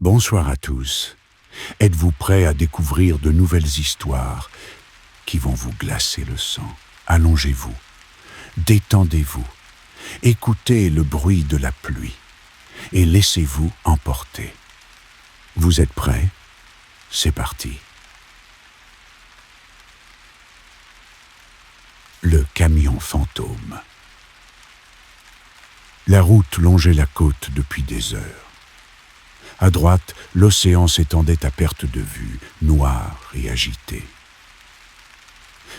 Bonsoir à tous. Êtes-vous prêts à découvrir de nouvelles histoires qui vont vous glacer le sang? Allongez-vous, détendez-vous, écoutez le bruit de la pluie et laissez-vous emporter. Vous êtes prêts? C'est parti. Le camion fantôme. La route longeait la côte depuis des heures. À droite, l'océan s'étendait à perte de vue, noir et agité.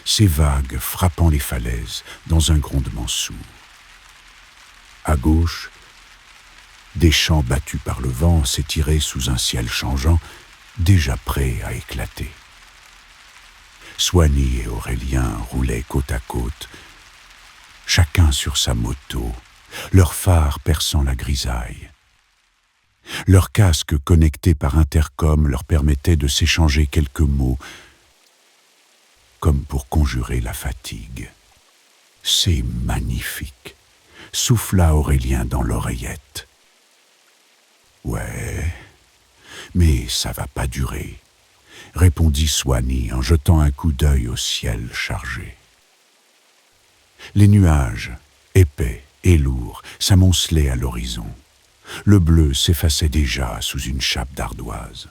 Ses vagues frappant les falaises dans un grondement sourd. À gauche, des champs battus par le vent s'étiraient sous un ciel changeant, déjà prêt à éclater. Swanee et Aurélien roulaient côte à côte, chacun sur sa moto, leurs phares perçant la grisaille. Leurs casques connectés par intercom leur permettaient de s'échanger quelques mots, comme pour conjurer la fatigue. « C'est magnifique !» souffla Aurélien dans l'oreillette. « Ouais, mais ça va pas durer », répondit Swanee en jetant un coup d'œil au ciel chargé. Les nuages, épais et lourds, s'amoncelaient à l'horizon. Le bleu s'effaçait déjà sous une chape d'ardoise.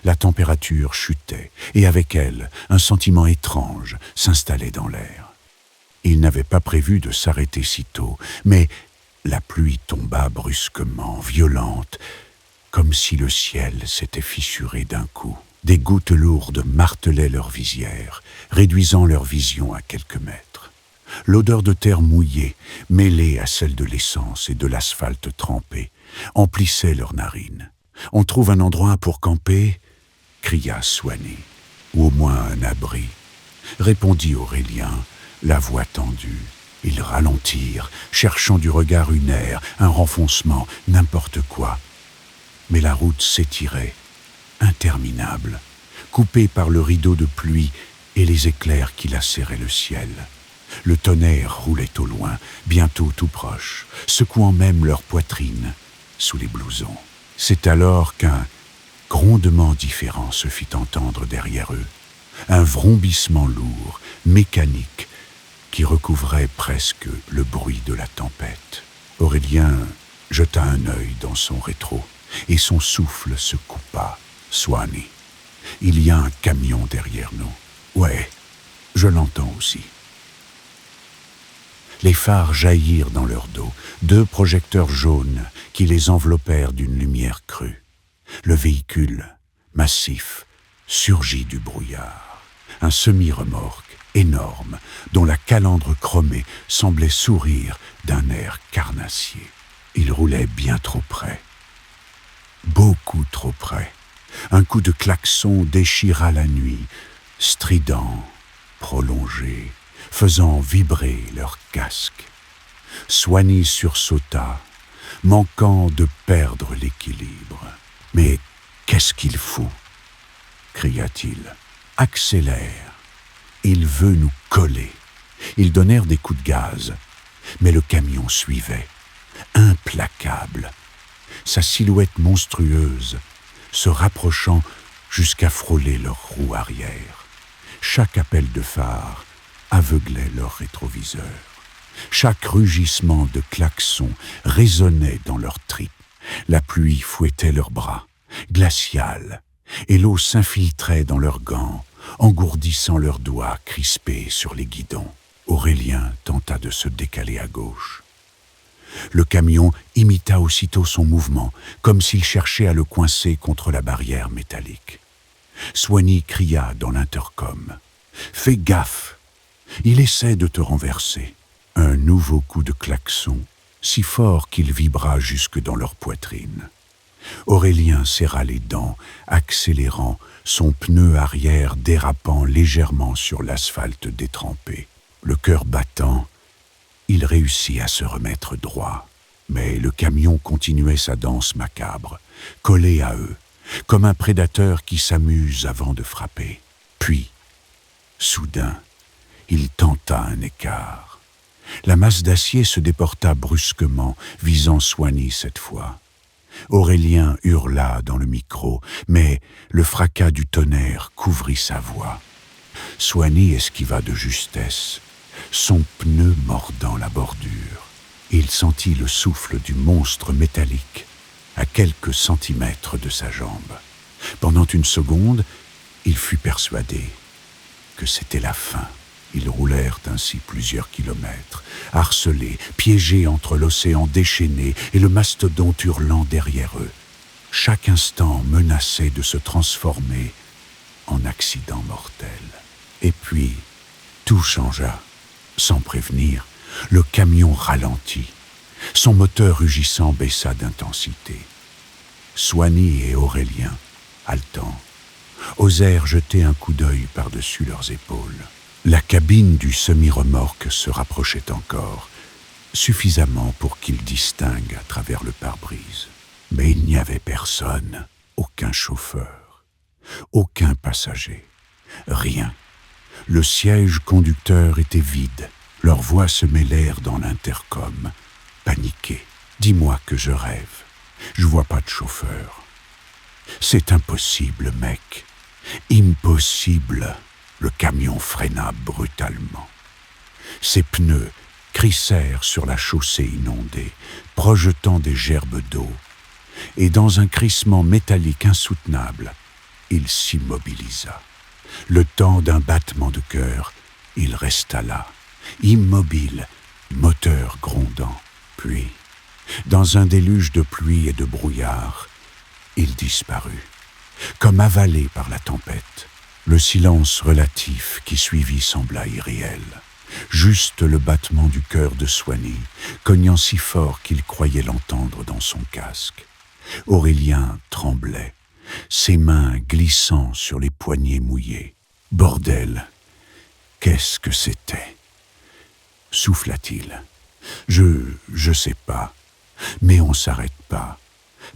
La température chutait, et avec elle, un sentiment étrange s'installait dans l'air. Ils n'avaient pas prévu de s'arrêter si tôt, mais la pluie tomba brusquement, violente, comme si le ciel s'était fissuré d'un coup. Des gouttes lourdes martelaient leurs visières, réduisant leur vision à quelques mètres. L'odeur de terre mouillée, mêlée à celle de l'essence et de l'asphalte trempé, emplissait leurs narines. « On trouve un endroit pour camper ?» cria Swanee. « Ou au moins un abri ?» répondit Aurélien, la voix tendue. Ils ralentirent, cherchant du regard une aire, un renfoncement, n'importe quoi. Mais la route s'étirait, interminable, coupée par le rideau de pluie et les éclairs qui lacéraient le ciel. Le tonnerre roulait au loin, bientôt tout proche, secouant même leur poitrine sous les blousons. C'est alors qu'un grondement différent se fit entendre derrière eux, un vrombissement lourd, mécanique, qui recouvrait presque le bruit de la tempête. Aurélien jeta un œil dans son rétro, et son souffle se coupa. « Swanee, il y a un camion derrière nous. »« Ouais, je l'entends aussi. » Les phares jaillirent dans leur dos, 2 projecteurs jaunes qui les enveloppèrent d'une lumière crue. Le véhicule, massif, surgit du brouillard. Un semi-remorque énorme, dont la calandre chromée semblait sourire d'un air carnassier. Il roulait bien trop près. Beaucoup trop près. Un coup de klaxon déchira la nuit, strident, prolongé, faisant vibrer leurs casques. Swanee sursauta, manquant de perdre l'équilibre. « Mais qu'est-ce qu'il fout ?» cria-t-il. « Accélère. Il veut nous coller. » Ils donnèrent des coups de gaz, mais le camion suivait, implacable, sa silhouette monstrueuse, se rapprochant jusqu'à frôler leur roue arrière. Chaque appel de phare aveuglait leurs rétroviseurs. Chaque rugissement de klaxon résonnait dans leurs tripes. La pluie fouettait leurs bras, glaciale, et l'eau s'infiltrait dans leurs gants, engourdissant leurs doigts crispés sur les guidons. Aurélien tenta de se décaler à gauche. Le camion imita aussitôt son mouvement, comme s'il cherchait à le coincer contre la barrière métallique. Swanee cria dans l'intercom. « Fais gaffe! Il essaie de te renverser. » Un nouveau coup de klaxon, si fort qu'il vibra jusque dans leur poitrine. Aurélien serra les dents, accélérant, son pneu arrière dérapant légèrement sur l'asphalte détrempé. Le cœur battant, il réussit à se remettre droit. Mais le camion continuait sa danse macabre, collé à eux, comme un prédateur qui s'amuse avant de frapper. Puis, soudain, il tenta un écart. La masse d'acier se déporta brusquement, visant Swanee cette fois. Aurélien hurla dans le micro, mais le fracas du tonnerre couvrit sa voix. Swanny esquiva de justesse, son pneu mordant la bordure. Il sentit le souffle du monstre métallique à quelques centimètres de sa jambe. Pendant une seconde, il fut persuadé que c'était la fin. Ils roulèrent ainsi plusieurs kilomètres, harcelés, piégés entre l'océan déchaîné et le mastodonte hurlant derrière eux. Chaque instant menaçait de se transformer en accident mortel. Et puis, tout changea. Sans prévenir, le camion ralentit. Son moteur rugissant baissa d'intensité. Swanny et Aurélien, haletants, osèrent jeter un coup d'œil par-dessus leurs épaules. La cabine du semi-remorque se rapprochait encore, suffisamment pour qu'ils distinguent à travers le pare-brise. Mais il n'y avait personne, aucun chauffeur, aucun passager, rien. Le siège conducteur était vide. Leurs voix se mêlèrent dans l'intercom, paniquées. « Dis-moi que je rêve. Je vois pas de chauffeur. »« C'est impossible, mec. Impossible. » Le camion freina brutalement. Ses pneus crissèrent sur la chaussée inondée, projetant des gerbes d'eau. Et dans un crissement métallique insoutenable, il s'immobilisa. Le temps d'un battement de cœur, il resta là, immobile, moteur grondant. Puis, dans un déluge de pluie et de brouillard, il disparut, comme avalé par la tempête. Le silence relatif qui suivit sembla irréel. Juste le battement du cœur de Swanny, cognant si fort qu'il croyait l'entendre dans son casque. Aurélien tremblait, ses mains glissant sur les poignets mouillés. « Bordel, qu'est-ce que c'était ?» souffla-t-il. « Je sais pas, mais on s'arrête pas.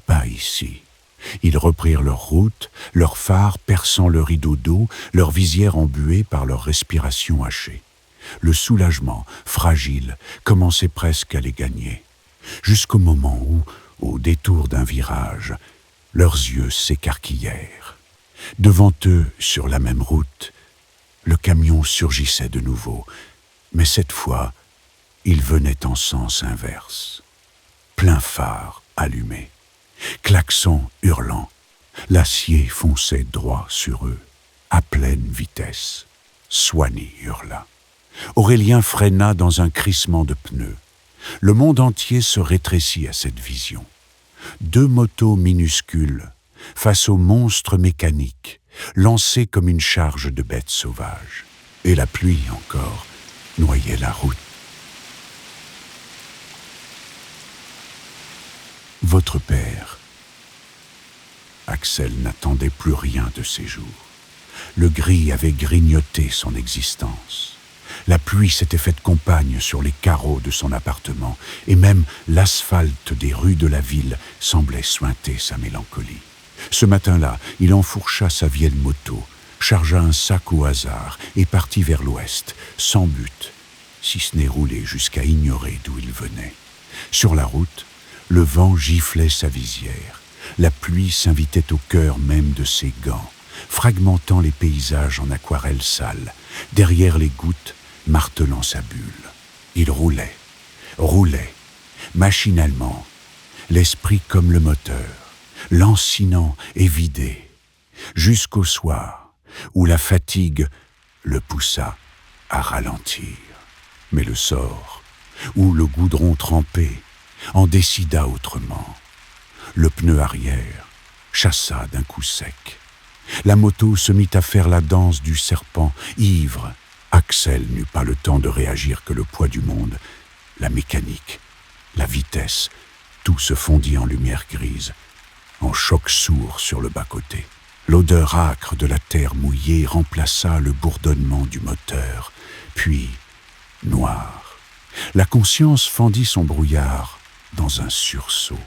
Pas ici. » Ils reprirent leur route, leurs phares perçant le rideau d'eau, leurs visières embuées par leur respiration hachée. Le soulagement, fragile, commençait presque à les gagner, jusqu'au moment où, au détour d'un virage, leurs yeux s'écarquillèrent. Devant eux, sur la même route, le camion surgissait de nouveau, mais cette fois, il venait en sens inverse. Plein phare allumé. Klaxon hurlant, l'acier fonçait droit sur eux, à pleine vitesse. Swanny hurla. Aurélien freina dans un crissement de pneus. Le monde entier se rétrécit à cette vision. Deux motos minuscules, face au monstre mécanique, lancé comme une charge de bêtes sauvages. Et la pluie encore noyait la route. Votre père. Axel n'attendait plus rien de ces jours. Le gris avait grignoté son existence. La pluie s'était faite compagne sur les carreaux de son appartement, et même l'asphalte des rues de la ville semblait suinter sa mélancolie. Ce matin-là, il enfourcha sa vieille moto, chargea un sac au hasard et partit vers l'ouest, sans but, si ce n'est rouler jusqu'à ignorer d'où il venait. Sur la route, le vent giflait sa visière. La pluie s'invitait au cœur même de ses gants, fragmentant les paysages en aquarelle sale, derrière les gouttes, martelant sa bulle. Il roulait, machinalement, l'esprit comme le moteur, lancinant et vidé, jusqu'au soir, où la fatigue le poussa à ralentir. Mais le sort, où le goudron trempé, en décida autrement. Le pneu arrière chassa d'un coup sec. La moto se mit à faire la danse du serpent, ivre. Axel n'eut pas le temps de réagir que le poids du monde, la mécanique, la vitesse, tout se fondit en lumière grise, en choc sourd sur le bas-côté. L'odeur âcre de la terre mouillée remplaça le bourdonnement du moteur, puis noir. La conscience fendit son brouillard dans un sursaut.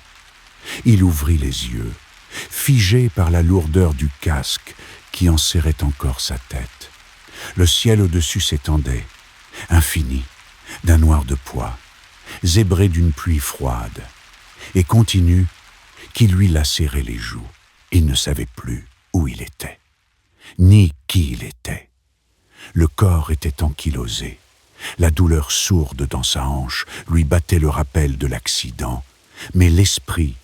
Il ouvrit les yeux, figé par la lourdeur du casque qui enserrait encore sa tête. Le ciel au-dessus s'étendait, infini, d'un noir de pois, zébré d'une pluie froide, et continue qui lui lacérait les joues. Il ne savait plus où il était, ni qui il était. Le corps était ankylosé. La douleur sourde dans sa hanche lui battait le rappel de l'accident, mais l'esprit,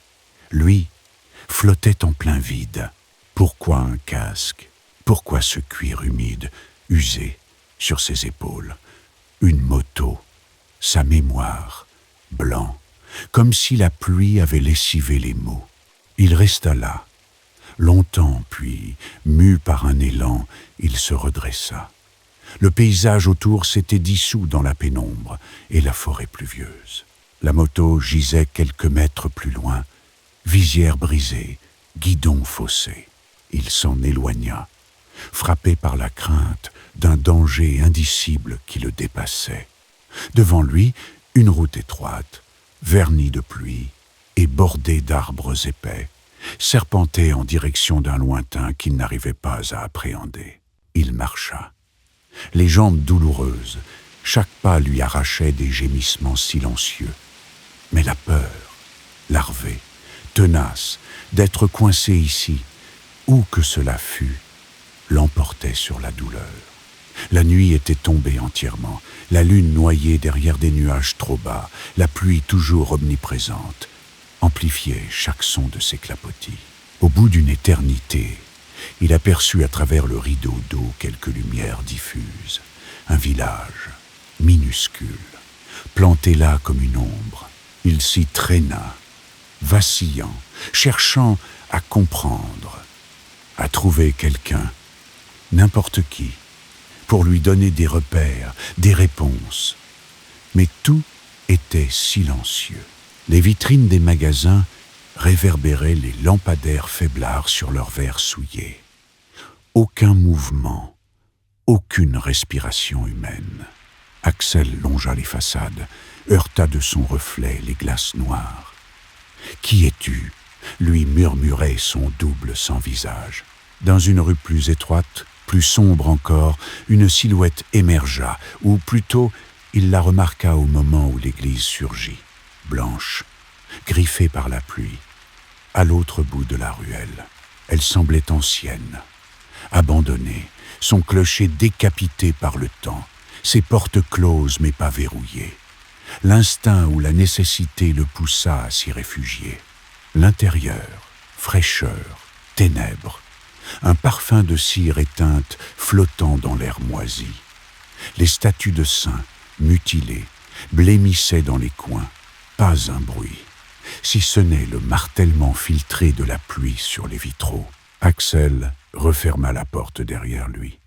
lui, flottait en plein vide. Pourquoi un casque? Pourquoi ce cuir humide, usé, sur ses épaules? Une moto, sa mémoire, blanc, comme si la pluie avait lessivé les mots. Il resta là, longtemps, puis, mu par un élan, il se redressa. Le paysage autour s'était dissous dans la pénombre et la forêt pluvieuse. La moto gisait quelques mètres plus loin, visière brisée, guidon faussé. Il s'en éloigna, frappé par la crainte d'un danger indicible qui le dépassait. Devant lui, une route étroite, vernie de pluie et bordée d'arbres épais, serpentait en direction d'un lointain qu'il n'arrivait pas à appréhender. Il marcha, les jambes douloureuses, chaque pas lui arrachait des gémissements silencieux. Mais la peur, larvée, tenace, d'être coincé ici, où que cela fût, l'emportait sur la douleur. La nuit était tombée entièrement, la lune noyée derrière des nuages trop bas, la pluie toujours omniprésente, amplifiait chaque son de ses clapotis. Au bout d'une éternité, il aperçut à travers le rideau d'eau quelques lumières diffuses, un village, minuscule, planté là comme une ombre. Il s'y traîna, vacillant, cherchant à comprendre, à trouver quelqu'un, n'importe qui, pour lui donner des repères, des réponses. Mais tout était silencieux. Les vitrines des magasins réverbéraient les lampadaires faiblards sur leurs verres souillés. Aucun mouvement, aucune respiration humaine. Axel longea les façades, heurta de son reflet les glaces noires. « Qui es-tu » lui murmurait son double sans visage. Dans une rue plus étroite, plus sombre encore, une silhouette émergea, ou plutôt, il la remarqua au moment où l'église surgit, blanche, griffée par la pluie, à l'autre bout de la ruelle. Elle semblait ancienne, abandonnée, son clocher décapité par le temps, ses portes closes mais pas verrouillées. L'instinct ou la nécessité le poussa à s'y réfugier. L'intérieur, fraîcheur, ténèbres, un parfum de cire éteinte flottant dans l'air moisi. Les statues de saints, mutilées, blêmissaient dans les coins, pas un bruit, si ce n'est le martèlement filtré de la pluie sur les vitraux. Axel referma la porte derrière lui.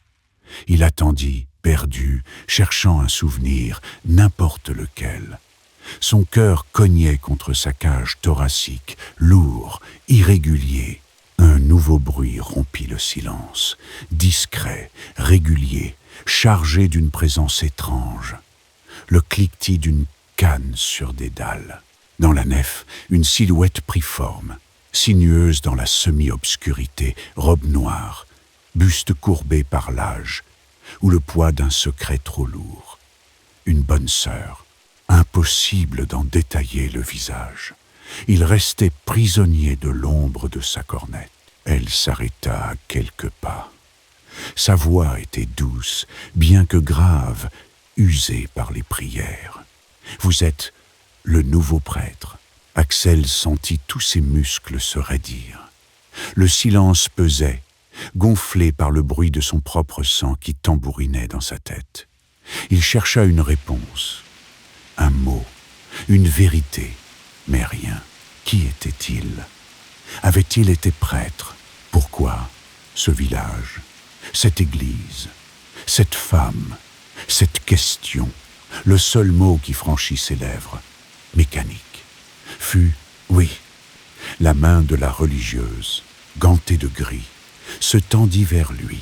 Il attendit, perdu, cherchant un souvenir, n'importe lequel. Son cœur cognait contre sa cage thoracique, lourd, irrégulier. Un nouveau bruit rompit le silence, discret, régulier, chargé d'une présence étrange. Le cliquetis d'une canne sur des dalles. Dans la nef, une silhouette prit forme, sinueuse dans la semi-obscurité, robe noire, buste courbé par l'âge, ou le poids d'un secret trop lourd. Une bonne sœur, impossible d'en détailler le visage. Il restait prisonnier de l'ombre de sa cornette. Elle s'arrêta à quelques pas. Sa voix était douce, bien que grave, usée par les prières. « Vous êtes le nouveau prêtre. » Axel sentit tous ses muscles se raidir. Le silence pesait, gonflé par le bruit de son propre sang qui tambourinait dans sa tête. Il chercha une réponse, un mot, une vérité, mais rien. Qui était-il? Avait-il été prêtre? Pourquoi ce village, cette église, cette femme, cette question? Le seul mot qui franchit ses lèvres, mécanique, fut « oui ». La main de la religieuse, gantée de gris, se tendit vers lui,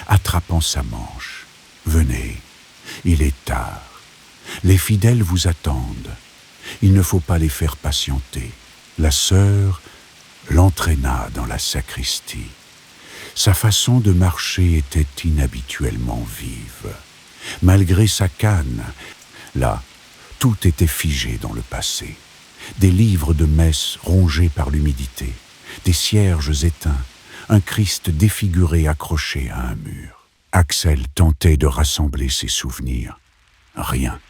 attrapant sa manche. « Venez, il est tard. Les fidèles vous attendent. Il ne faut pas les faire patienter. » La sœur l'entraîna dans la sacristie. Sa façon de marcher était inhabituellement vive. Malgré sa canne, là, tout était figé dans le passé. des livres de messe rongés par l'humidité, des cierges éteints, un Christ défiguré accroché à un mur. Axel tentait de rassembler ses souvenirs. Rien.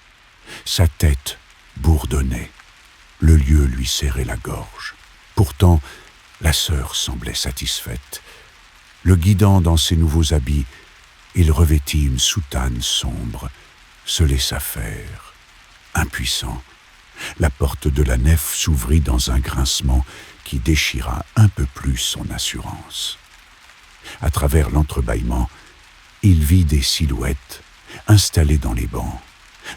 Sa tête bourdonnait. Le lieu lui serrait la gorge. Pourtant, la sœur semblait satisfaite. Le guidant dans ses nouveaux habits, il revêtit une soutane sombre, se laissa faire. Impuissant, la porte de la nef s'ouvrit dans un grincement qui déchira un peu plus son assurance. À travers l'entrebâillement, il vit des silhouettes installées dans les bancs.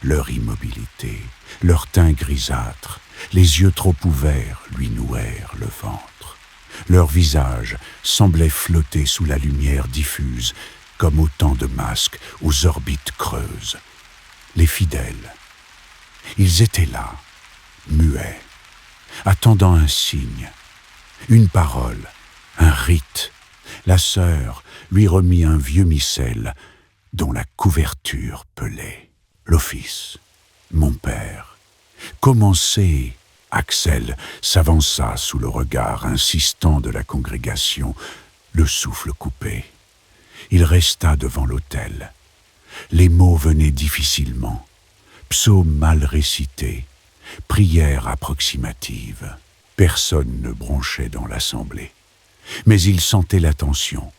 Leur immobilité, leur teint grisâtre, les yeux trop ouverts lui nouèrent le ventre. Leurs visages semblaient flotter sous la lumière diffuse, comme autant de masques aux orbites creuses. Les fidèles. Ils étaient là, muets, attendant un signe, une parole, un rite. La sœur lui remit un vieux missel dont la couverture pelait. L'office, mon père. Commencez. Axel s'avança sous le regard insistant de la congrégation, le souffle coupé. Il resta devant l'autel. Les mots venaient difficilement. Psaume mal récité, prière approximative. Personne ne bronchait dans l'assemblée. Mais il sentait la tension.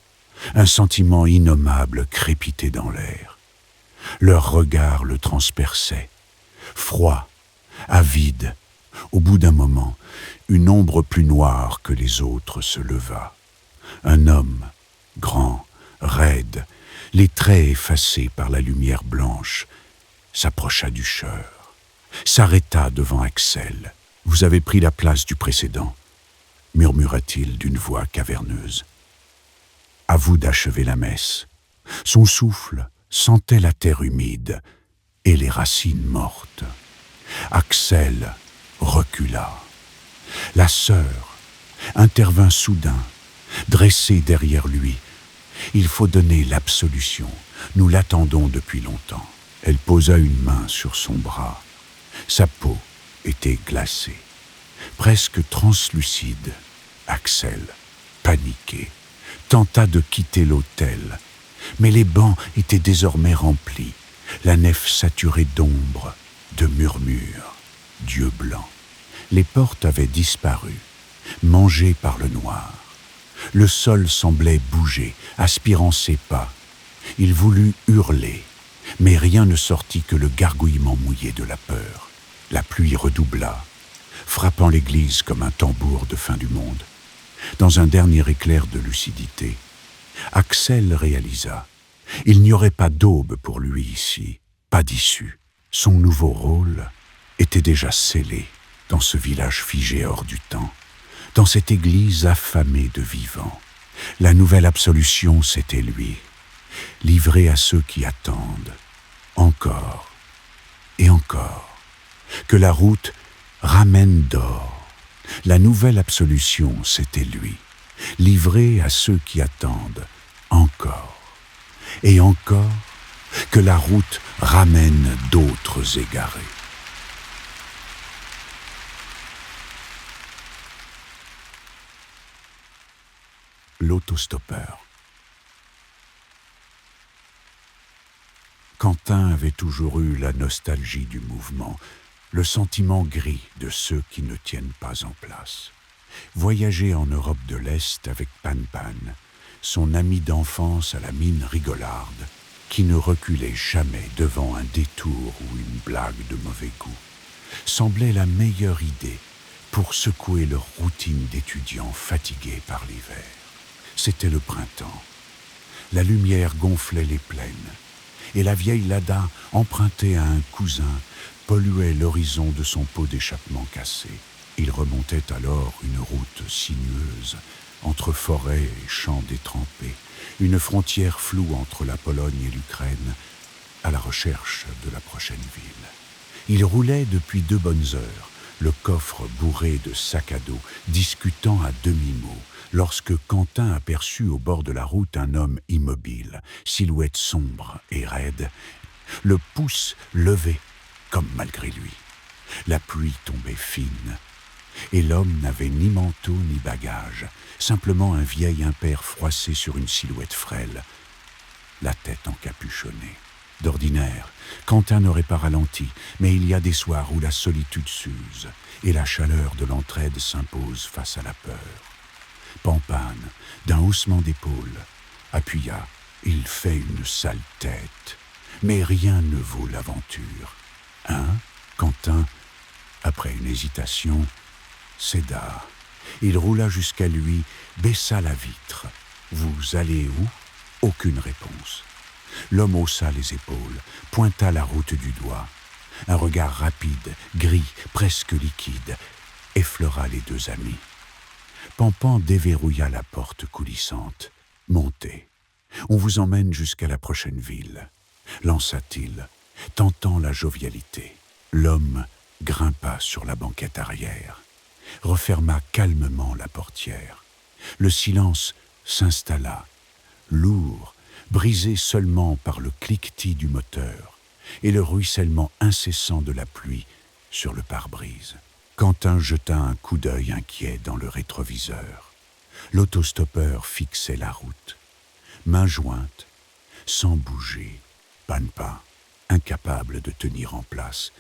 Un sentiment innommable crépitait dans l'air. Leur regard le transperçait. Froid, avide. Au bout d'un moment, une ombre plus noire que les autres se leva. Un homme, grand, raide, les traits effacés par la lumière blanche, s'approcha du chœur, s'arrêta devant Axel. « Vous avez pris la place du précédent », murmura-t-il d'une voix caverneuse. « À vous d'achever la messe. » Son souffle sentait la terre humide et les racines mortes. Axel recula. La sœur intervint soudain, dressée derrière lui. « Il faut donner l'absolution. Nous l'attendons depuis longtemps. » Elle posa une main sur son bras. Sa peau était glacée, presque translucide. Axel, paniqué, tenta de quitter l'autel. Mais les bancs étaient désormais remplis, la nef saturée d'ombre, de murmures, d'yeux blancs. Les portes avaient disparu, mangées par le noir. Le sol semblait bouger, aspirant ses pas. Il voulut hurler, mais rien ne sortit que le gargouillement mouillé de la peur. La pluie redoubla, frappant l'église comme un tambour de fin du monde. Dans un dernier éclair de lucidité, Axel réalisa. Il n'y aurait pas d'aube pour lui ici, pas d'issue. Son nouveau rôle était déjà scellé dans ce village figé hors du temps, dans cette église affamée de vivants. La nouvelle absolution, c'était lui, livré à ceux qui attendent, encore et encore, que la route ramène d'or. La nouvelle absolution, c'était lui, livré à ceux qui attendent, encore et encore, que la route ramène d'autres égarés. L'autostoppeur. Quentin avait toujours eu la nostalgie du mouvement, le sentiment gris de ceux qui ne tiennent pas en place. Voyager en Europe de l'Est avec Pan Pan, son ami d'enfance à la mine rigolarde, qui ne reculait jamais devant un détour ou une blague de mauvais goût, semblait la meilleure idée pour secouer leur routine d'étudiants fatigués par l'hiver. C'était le printemps. La lumière gonflait les plaines, et la vieille Lada, empruntée à un cousin, polluait l'horizon de son pot d'échappement cassé. Il remontait alors une route sinueuse, entre forêts et champs détrempés, une frontière floue entre la Pologne et l'Ukraine, à la recherche de la prochaine ville. Il roulait depuis 2 bonnes heures, le coffre bourré de sacs à dos, discutant à demi-mot, lorsque Quentin aperçut au bord de la route un homme immobile, silhouette sombre et raide, le pouce levé, comme malgré lui. La pluie tombait fine, Et l'homme n'avait ni manteau ni bagage, simplement un vieil impair froissé sur une silhouette frêle, la tête encapuchonnée. D'ordinaire, Quentin n'aurait pas ralenti, mais il y a des soirs où la solitude s'use et la chaleur de l'entraide s'impose face à la peur. Pampane, d'un haussement d'épaule, appuya. Il fait une sale tête, mais rien ne vaut l'aventure. Hein? Quentin, après une hésitation, céda. Il roula jusqu'à lui, baissa la vitre. « Vous allez où ?» Aucune réponse. L'homme haussa les épaules, pointa la route du doigt. Un regard rapide, gris, presque liquide, effleura les deux amis. Pampan déverrouilla la porte coulissante. « Montez. On vous emmène jusqu'à la prochaine ville, » lança-t-il, tentant la jovialité. L'homme grimpa sur la banquette arrière, referma calmement la portière. Le silence s'installa, lourd, brisé seulement par le cliquetis du moteur et le ruissellement incessant de la pluie sur le pare-brise. Quentin jeta un coup d'œil inquiet dans le rétroviseur. L'autostoppeur fixait la route. Main jointe, sans bouger, Panpa, incapable de tenir en place,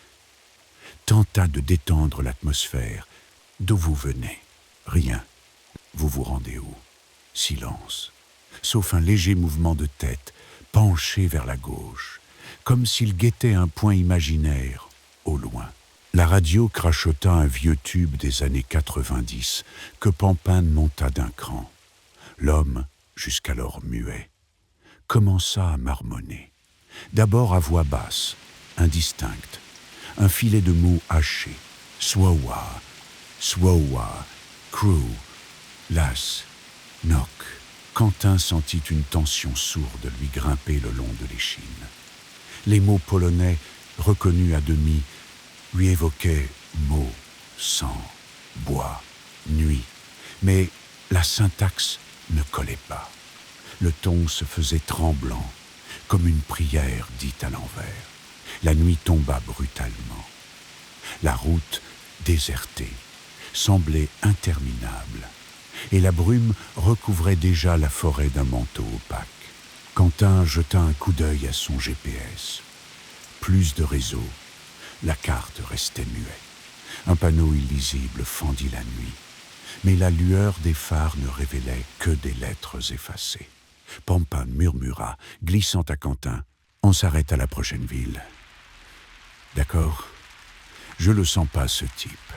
tenta de détendre l'atmosphère. « D'où vous venez ?»« Rien. Vous vous rendez où ?» Silence, sauf un léger mouvement de tête, penché vers la gauche, comme s'il guettait un point imaginaire au loin. La radio crachota un vieux tube des années 90 que Pampane monta d'un cran. L'homme, jusqu'alors muet, commença à marmonner. D'abord à voix basse, indistincte, un filet de mots hachés. Swawa, Swawa, Crew, Las, Nok. Quentin sentit une tension sourde lui grimper le long de l'échine. Les mots polonais, reconnus à demi, lui évoquaient mots, sang, bois, nuit. Mais la syntaxe ne collait pas. Le ton se faisait tremblant, comme une prière dite à l'envers. La nuit tomba brutalement. La route, désertée, semblait interminable, et la brume recouvrait déjà la forêt d'un manteau opaque. Quentin jeta un coup d'œil à son GPS. Plus de réseau. La carte restait muette. Un panneau illisible fendit la nuit, mais la lueur des phares ne révélait que des lettres effacées. Pampane murmura, glissant à Quentin. « On s'arrête à la prochaine ville. »« D'accord. Je le sens pas, ce type. »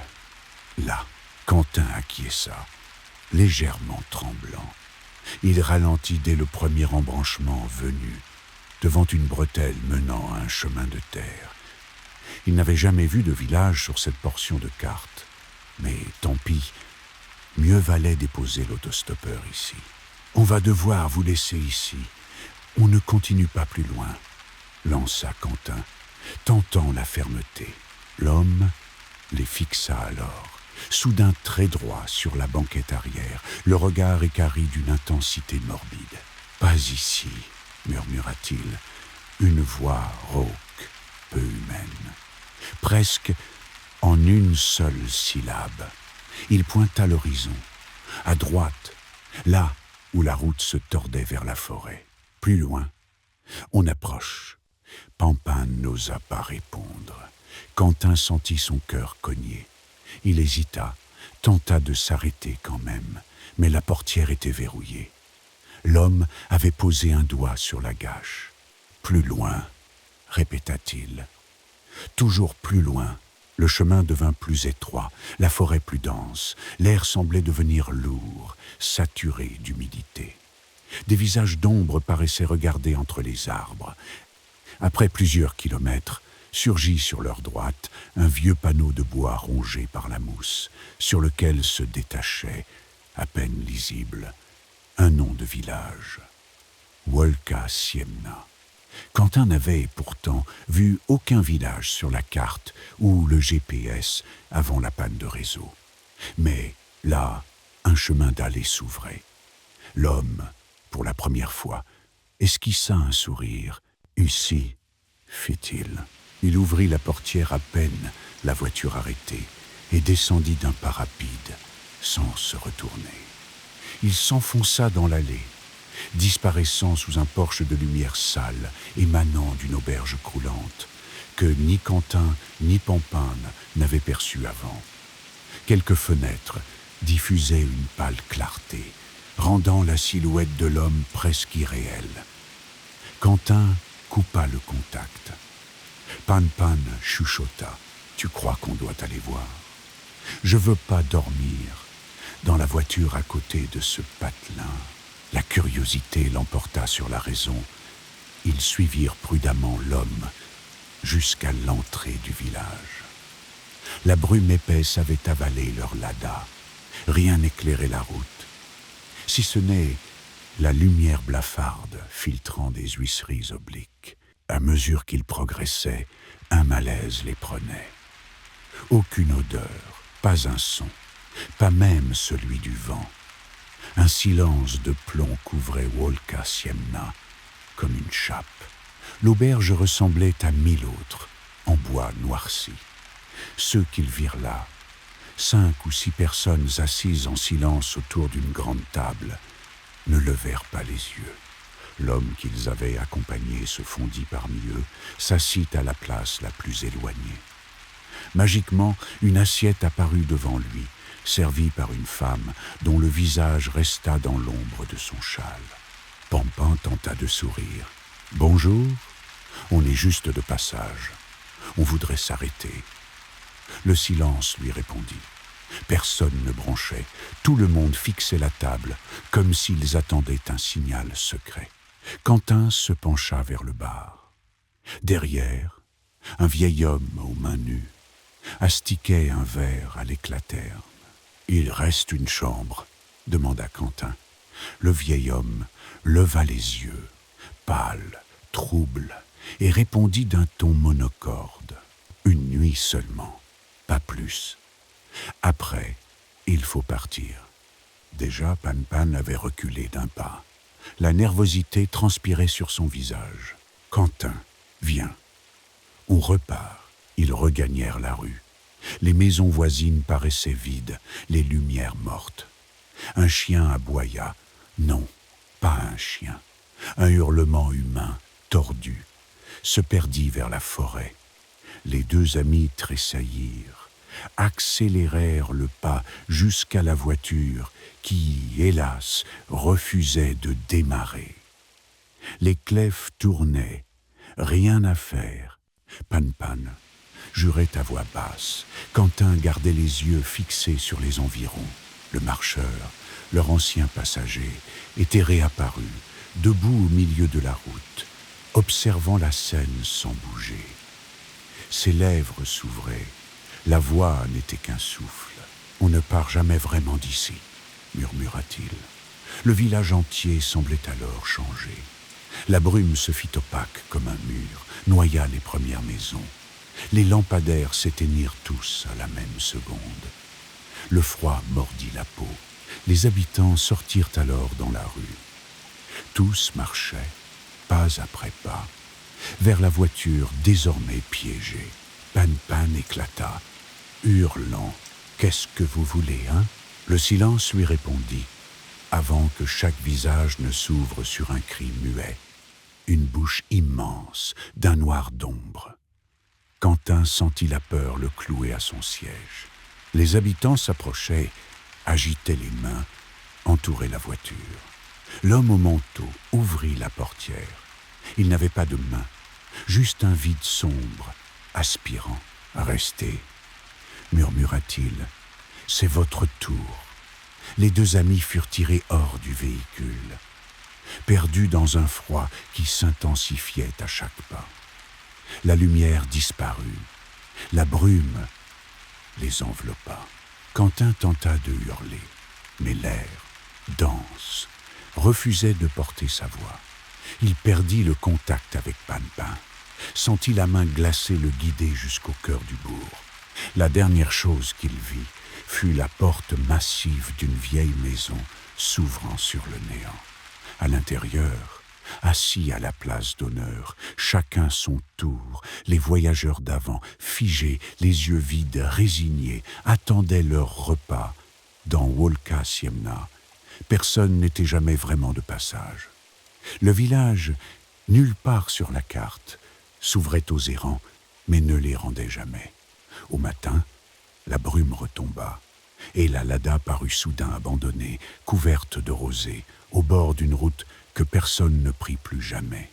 Là, Quentin acquiesça, légèrement tremblant. Il ralentit dès le premier embranchement venu, devant une bretelle menant à un chemin de terre. Il n'avait jamais vu de village sur cette portion de carte, mais tant pis, mieux valait déposer l'autostoppeur ici. « On va devoir vous laisser ici. On ne continue pas plus loin, » lança Quentin, tentant la fermeté. L'homme les fixa alors, soudain très droit sur la banquette arrière, le regard équarri d'une intensité morbide. « Pas ici, » murmura-t-il, une voix rauque, peu humaine. Presque en une seule syllabe, il pointa l'horizon, à droite, là où la route se tordait vers la forêt. Plus loin, on approche. Pampane n'osa pas répondre. Quentin sentit son cœur cogner. Il hésita, tenta de s'arrêter quand même, mais la portière était verrouillée. L'homme avait posé un doigt sur la gâche. « Plus loin », répéta-t-il. Toujours plus loin, le chemin devint plus étroit, la forêt plus dense, l'air semblait devenir lourd, saturé d'humidité. Des visages d'ombre paraissaient regarder entre les arbres. Après plusieurs kilomètres, surgit sur leur droite un vieux panneau de bois rongé par la mousse, sur lequel se détachait, à peine lisible, un nom de village. Wolka Siemna. Quentin n'avait pourtant vu aucun village sur la carte ou le GPS avant la panne de réseau. Mais là, un chemin d'allée s'ouvrait. L'homme, pour la première fois, esquissa un sourire. « Ici », fit-il. Il ouvrit la portière à peine, la voiture arrêtée, et descendit d'un pas rapide, sans se retourner. Il s'enfonça dans l'allée, disparaissant sous un porche de lumière sale émanant d'une auberge croulante, que ni Quentin ni Pampane n'avaient perçue avant. Quelques fenêtres diffusaient une pâle clarté, rendant la silhouette de l'homme presque irréelle. Quentin coupa le contact. Pan chuchota. « Tu crois qu'on doit aller voir ? Je veux pas dormir dans la voiture à côté de ce patelin. » La curiosité l'emporta sur la raison. Ils suivirent prudemment l'homme jusqu'à l'entrée du village. La brume épaisse avait avalé leur lada. Rien n'éclairait la route, si ce n'est la lumière blafarde filtrant des huisseries obliques. À mesure qu'ils progressaient, un malaise les prenait. Aucune odeur, pas un son, pas même celui du vent. Un silence de plomb couvrait Walca Siemna comme une chape. L'auberge ressemblait à 1000 autres, en bois noirci. Ceux qu'ils virent là, 5 ou 6 personnes assises en silence autour d'une grande table, ne levèrent pas les yeux. L'homme qu'ils avaient accompagné se fondit parmi eux, s'assit à la place la plus éloignée. Magiquement, une assiette apparut devant lui, servie par une femme dont le visage resta dans l'ombre de son châle. Pampan tenta de sourire. « Bonjour, on est juste de passage. On voudrait s'arrêter. » Le silence lui répondit. Personne ne bronchait, tout le monde fixait la table, comme s'ils attendaient un signal secret. Quentin se pencha vers le bar. Derrière, un vieil homme aux mains nues astiquait un verre à l'éclaterne. « Il reste une chambre ?» demanda Quentin. Le vieil homme leva les yeux, pâle, trouble, et répondit d'un ton monocorde. « Une nuit seulement, pas plus. Après, il faut partir. » Déjà, Pan avait reculé d'un pas. La nervosité transpirait sur son visage. « Quentin, viens. On repart. » Ils regagnèrent la rue. Les maisons voisines paraissaient vides, les lumières mortes. Un chien aboya. Non, pas un chien. Un hurlement humain, tordu, se perdit vers la forêt. Les deux amis tressaillirent, accélérèrent le pas jusqu'à la voiture qui, hélas, refusait de démarrer. Les clefs tournaient, rien à faire. Pan jurait à voix basse. Quentin gardait les yeux fixés sur les environs. Le marcheur, leur ancien passager, était réapparu, debout au milieu de la route, observant la scène sans bouger. Ses lèvres s'ouvraient, la voix n'était qu'un souffle. « On ne part jamais vraiment d'ici, » murmura-t-il. Le village entier semblait alors changer. La brume se fit opaque comme un mur, noya les premières maisons. Les lampadaires s'éteignirent tous à la même seconde. Le froid mordit la peau. Les habitants sortirent alors dans la rue. Tous marchaient, pas après pas, vers la voiture désormais piégée. Pan éclata, hurlant « Qu'est-ce que vous voulez, hein ?» Le silence lui répondit, avant que chaque visage ne s'ouvre sur un cri muet. Une bouche immense, d'un noir d'ombre. Quentin sentit la peur le clouer à son siège. Les habitants s'approchaient, agitaient les mains, entouraient la voiture. L'homme au manteau ouvrit la portière. Il n'avait pas de main, juste un vide sombre, aspirant. « Restez », murmura-t-il, « c'est votre tour. » Les deux amis furent tirés hors du véhicule, perdus dans un froid qui s'intensifiait à chaque pas. La lumière disparut, la brume les enveloppa. Quentin tenta de hurler, mais l'air, dense, refusait de porter sa voix. Il perdit le contact avec Pan, sentit la main glacée le guider jusqu'au cœur du bourg. La dernière chose qu'il vit fut la porte massive d'une vieille maison s'ouvrant sur le néant. À l'intérieur, Assis à la place d'honneur, chacun son tour, les voyageurs d'avant, figés, les yeux vides, résignés, attendaient leur repas dans Wolka Siemna. Personne n'était jamais vraiment de passage. Le village, nulle part sur la carte, s'ouvrait aux errants, mais ne les rendait jamais. Au matin, la brume retomba, et la Lada parut soudain abandonnée, couverte de rosée, au bord d'une route que personne ne prit plus jamais.